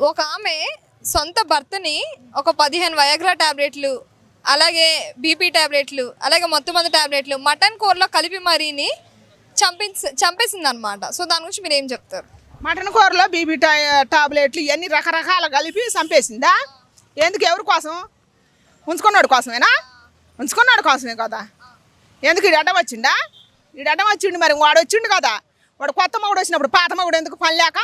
ఒక ఆమె సొంత భర్తని ఒక 15 వయాగ్రా టాబ్లెట్లు, అలాగే బీపీ టాబ్లెట్లు, అలాగే మొత్తం టాబ్లెట్లు మటన్ కూరలో కలిపి మరీని చంపేసింది అనమాట. సో దాని గురించి మీరు ఏం చెప్తారు? మటన్ కూరలో బీపీ టాబ్లెట్లు ఇవన్నీ రకరకాలు కలిపి చంపేసిందా? ఎందుకు? ఎవరి కోసం? ఉంచుకున్నాడు కోసమేనా? ఉంచుకున్నాడు కోసమే కదా. ఎందుకు? ఈడు అడ్డం వచ్చిండా? ఈడు అడ్డం వచ్చిండు, మరి వాడు వచ్చిండు కదా. వాడు కొత్త మగుడు వచ్చినప్పుడు పాత మగుడు ఎందుకు పని లేక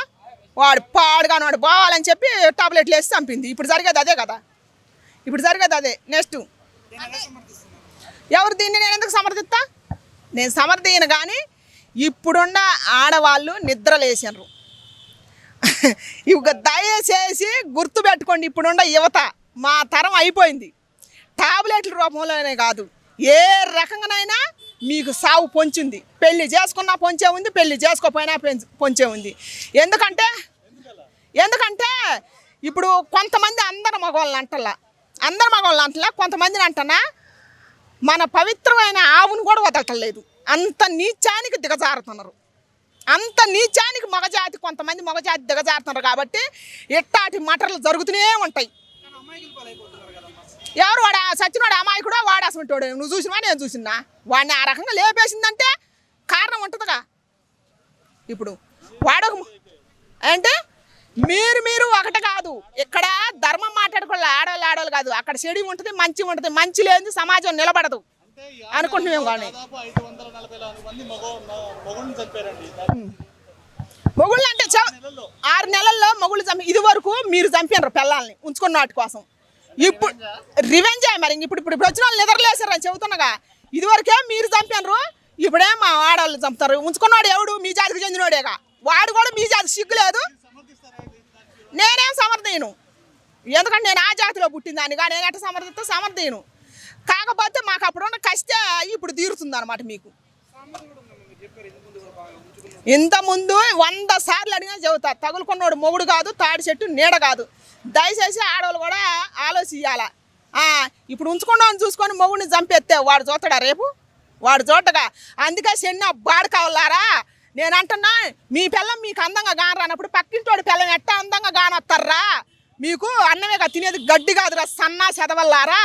వాడు పాడుగాను వాడు పోవాలని చెప్పి టాబ్లెట్లు వేసి చంపింది. ఇప్పుడు జరిగేది అదే కదా. ఇప్పుడు జరిగేది అదే. నెక్స్ట్ ఎవరు దీన్ని నేను ఎందుకు సమర్థిస్తా? నేను సమర్థించను. కానీ ఇప్పుడున్న ఆడవాళ్ళు నిద్రలేసినారు. ఇక దయచేసి గుర్తుపెట్టుకోండి, ఇప్పుడున్న యువత మా తరం అయిపోయింది. టాబ్లెట్ల రూపంలోనే కాదు, ఏ రకంగానైనా మీకు సావు పొంచింది. పెళ్లి చేసుకున్నా పొంచే ఉంది, పెళ్లి చేసుకోకపోయినా పొంచే ఉంది. ఎందుకంటే ఇప్పుడు కొంతమంది అందరు మగవాళ్ళని అంటలా, కొంతమందిని అంటనా మన పవిత్రమైన ఆవును కూడా వదలటలేదు. అంత నీచానికి దిగజారుతున్నారు. అంత నీచానికి కొంతమంది మగజాతి దిగజారుతున్నారు. కాబట్టి ఎట్టాటి మటర్లు జరుగుతూనే ఉంటాయి. ఎవరు వాడు? సచ్చినోడు అమాయకుడో వాడు అసలుంటాడు. నువ్వు చూసినా నేను చూసినా వాడిని ఆ రకంగా లేపేసిందంటే కారణం ఉంటుందిగా. ఇప్పుడు వాడు అంటే మీరు ఒకటి కాదు. ఇక్కడ ధర్మం మాట్లాడుకోవాలి. ఆడవాళ్ళు కాదు. అక్కడ చెడు ఉంటుంది, మంచి ఉంటుంది. మంచి లేని సమాజం నిలబడదు అనుకుంటున్నాం. కానీ మొగుళ్ళు అంటే 6 నెలల్లో మొగుళ్ళు చంపి, ఇది వరకు మీరు చంపారు పిల్లల్ని ఉంచుకున్న వాటి కోసం. ఇప్పుడు రివెంజ్ మరి ఇప్పుడు వచ్చిన వాళ్ళు నిద్రలేసారని చెబుతున్నాగా. ఇదివరకే మీరు చంపారు, ఇప్పుడే మా ఆడవాళ్ళు చంపుతారు. ఉంచుకున్నాడు ఎవడు? మీ జాతికి చెందినోడేగా. వాడు కూడా మీ జాతి సిగ్గు లేదు. నేనేం సమర్థించను, ఎందుకంటే నేను ఆ జాతిలో పుట్టిందానిగా. నేను ఎట్లా సమర్థించను. కాకపోతే మాకు అప్పుడున్న కష్టే ఇప్పుడు తీరుతుంది అనమాట. మీకు ఇంతకుముందు 100 సార్లు అడిగినా చెబుతా, తగులుకున్నాడు మొగుడు కాదు, తాడి చెట్టు నీడ కాదు. దయచేసి ఆడవాళ్ళు కూడా ఆలోచించాలా. ఇప్పుడు ఉంచుకున్నాను చూసుకొని మొగుడిని చంపేస్తే వాడు చూస్తాడా రేపు? వాడు చూడగా. అందుకే చిన్న బాడు కావాలారా. నేను అంటున్నా, మీ పిల్లం మీకు అందంగా కానరానప్పుడు పక్కింటోడి పిల్లం ఎట్టా అందంగా కానొస్తారా? మీకు అన్నమేగా తినేది, గడ్డి కాదురా సన్నా చదవల్లారా.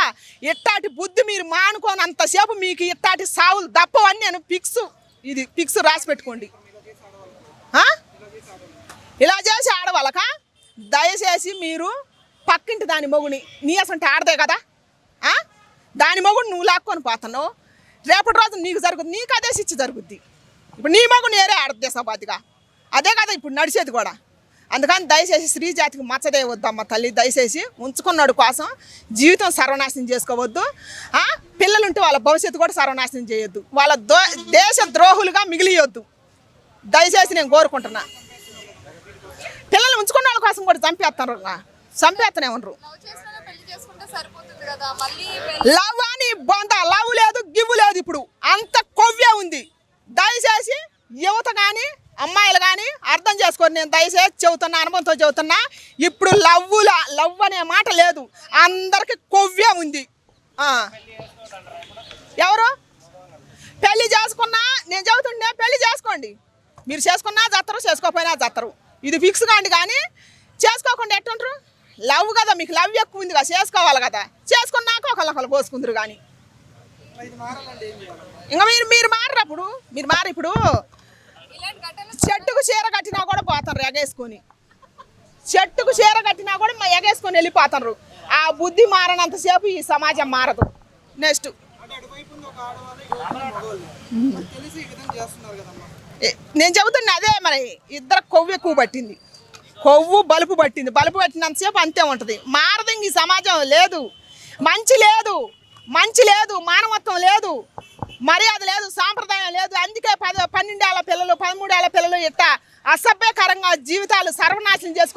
ఇట్టాటి బుద్ధి మీరు మానుకోనంతసేపు మీకు ఇట్టాటి సావులు తప్పవని నేను ఫిక్స్ రాసి పెట్టుకోండి. ఇలా చేసి ఆడవాళ్ళక దయచేసి మీరు పక్కింటి దాని మొగుని, నీ అసలు ఆడదే కదా, దాని మొగుడు నువ్వు లాక్కొని పోతున్నావు. రేపటి రోజు నీకు జరుగుద్ది, నీకు అదే శిక్ష జరుగుద్ది. ఇప్పుడు నీ మొగుడు నేరే ఆడదేశా బాధ్యగా. అదే కదా ఇప్పుడు నడిచేది కూడా. అందుకని దయచేసి స్త్రీ జాతికి మచ్చదే వద్దమ్మ తల్లి. దయచేసి ఉంచుకున్నాడు కోసం జీవితం సర్వనాశనం చేసుకోవద్దు. పిల్లలుంటే వాళ్ళ భవిష్యత్తు కూడా సర్వనాశనం చేయొద్దు. వాళ్ళ దేశ ద్రోహులుగా మిగిలియొద్దు. దయచేసి నేను కోరుకుంటున్నా. పిల్లలు ఉంచుకున్న వాళ్ళ కోసం కూడా చంపేస్తూనే ఉండరు. లవ్ అని లవ్ లేదు, గివ్వు లేదు. ఇప్పుడు అంత కొవ్వే ఉంది. దయచేసి యువత కానీ అమ్మాయిలు కానీ అర్థం చేసుకోరు. నేను దయచేసి చెబుతున్నా, అనుభవంతో చెబుతున్నా. ఇప్పుడు లవ్ అనే మాట లేదు. అందరికి కొవ్వే ఉంది. ఎవరు పెళ్లి చేసుకున్నా నేను చెబుతుండే, పెళ్లి చేసుకోండి. మీరు చేసుకున్నా జత్తరు, చేసుకోకపోయినా జత్తరు. ఇది ఫిక్స్ కాండి. కానీ చేసుకోకుండా ఎట్టుంటారు? లవ్ కదా, మీకు లవ్ ఎక్కువ ఉంది కదా, చేసుకోవాలి కదా. చేసుకున్నాక ఒకళ్ళు కోసుకుందరు. కానీ ఇంకా మీరు మారప్పుడు ఇప్పుడు చెట్టుకు చీర కట్టినా కూడా పోతారు ఎగేసుకొని. చెట్టుకు చీర కట్టినా కూడా ఎగేసుకొని వెళ్ళిపోతారు. ఆ బుద్ధి మారనంతసేపు ఈ సమాజం మారదు. నెక్స్ట్ నేను చెబుతున్నా అదే. మరి ఇద్దరు కొవ్వు ఎక్కువ పట్టింది, బలుపు పట్టినంతసేపు అంతే ఉంటుంది. మారదు ఈ సమాజం. లేదు, మంచి లేదు, మానవత్వం లేదు, మర్యాద లేదు, సాంప్రదాయం లేదు. అందుకే 12 ఏళ్ల పిల్లలు 13 ఏళ్ల పిల్లలు ఇట్లా అసభ్యకరంగా జీవితాలు సర్వనాశనం చేసుకొని